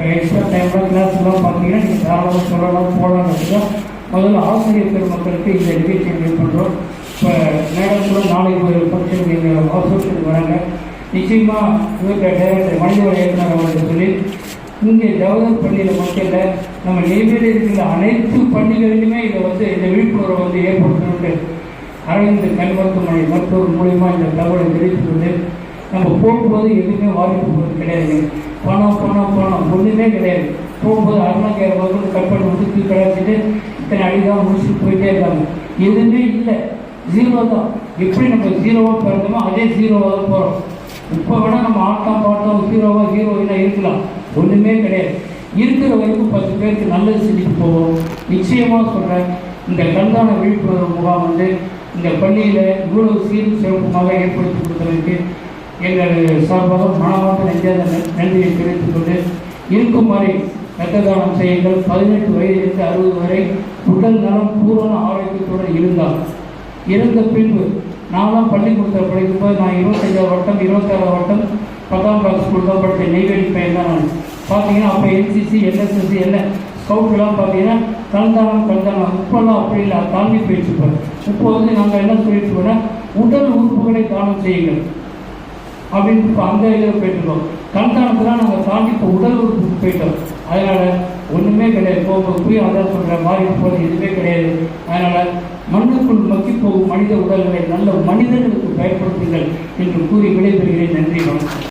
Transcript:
Extra டைம்லாம் கிளாஸ்லாம் பார்த்தீங்கன்னா நீங்கள் தாராளமாக சொல்லலாம் போகலான்னு முதல்ல ஆசிரியர் பெருமக்களுக்கு இந்த நிகழ்ச்சியை மேற்கொள்கிறோம். இப்போ மேடம் கூட நாளைக்கு ஒரு ஃபங்க்ஷன் எங்கள் அசோசியேஷன் வராங்க. நிச்சயமாக இவங்க டைரக்டர் மனிதவள இயக்குனர் அவர்கள் சொல்லி இங்கே ஜவஹர் பள்ளியில் மட்டும் இல்லை, நம்ம நெய்வேலியில் இருக்கிற அனைத்து பள்ளிகளிலுமே இதை இந்த விழிப்புணர்வை ஏற்படுத்தணும்னு அரவிந்த் கண் மருத்துவமனை மருத்துவர் மூலிமா இந்த தகவலை தெரிவித்துக்கொண்டு நம்ம போகும்போது எதுவுமே வாய்ப்பு போகிறது கிடையாது. பணம் பணம் பணம் ஒன்றுமே கிடையாது. போகும்போது அருணாக்கரை வந்து கட் பண்ணி விட்டு தூக்கி கிடச்சிட்டு இத்தனை அடிதான் முடிச்சுட்டு போயிட்டே இருக்காங்க. எதுவுமே இல்லை, ஜீரோ தான். எப்படி நம்ம ஜீரோவாக பிறந்தோமோ அதே ஜீரோவாக தான் போகிறோம். இப்போ வேணால் நம்ம ஆட்டம் பாட்டம் ஹீரோயினாக இருக்கலாம், ஒன்றுமே கிடையாது. இருக்கிற வரைக்கும் 10 பேருக்கு நல்லது செஞ்சுட்டு போவோம். நிச்சயமாக சொல்கிறேன், இந்த கண்தான விழிப்புணர்வு முகாம் இந்த பள்ளியில் இவ்வளவு சீரும் சிறப்புமாக ஏற்படுத்தி கொடுத்ததற்கு எங்கள் சார்பாக மனமார்ந்த நெஞ்சாத நன்றியை தெரிவித்துக் கொண்டு இருக்கும் வரை இரத்த தானம் செய்யுங்கள். 18 வயதிலிருந்து 60 வரை உடல் நலம் பூரண ஆரோக்கியத்துடன் இருந்தால் இறந்த பின்பு நான்லாம் பள்ளிக்கூடத்தில் படிக்கும்போது நான் 25 வட்டம் 26 வட்டம் 10ஆம் கிளாஸ் ஸ்கூல் தான் படித்தேன். நெய்வேலி பையன் தான் நான். பார்த்தீங்கன்னா அப்போ என்சிசி என்எஸ்எஸ்சி என்ன ஸ்கவுட்லாம் பார்த்தீங்கன்னா கண்தானம். இப்போல்லாம் அப்படி இல்லை, தாண்டி போயிடுச்சுப்போம். இப்போ நாங்கள் என்ன சொல்லிட்டு போனால் உடல் உறுப்புகளை தானம் செய்யுங்கள் அப்படின்னு இப்போ அந்த இதில் போயிட்டுருக்கோம். கண்தானத்தில் நாங்கள் தாண்டி இப்போ உடல் உறுப்புக்கு போயிட்டோம். அதனால் ஒன்றுமே கிடையாது. போய் அதான் சொல்கிற மாதிரி போகிறது எதுவுமே கிடையாது. அதனால் மண்ணுக்குள் மக்கி போகும் மனித உடல்களை நல்ல மனிதர்களுக்கு பயன்படுத்துங்கள் என்று கூறி விடைபெறுகிறேன். நன்றி, வணக்கம்.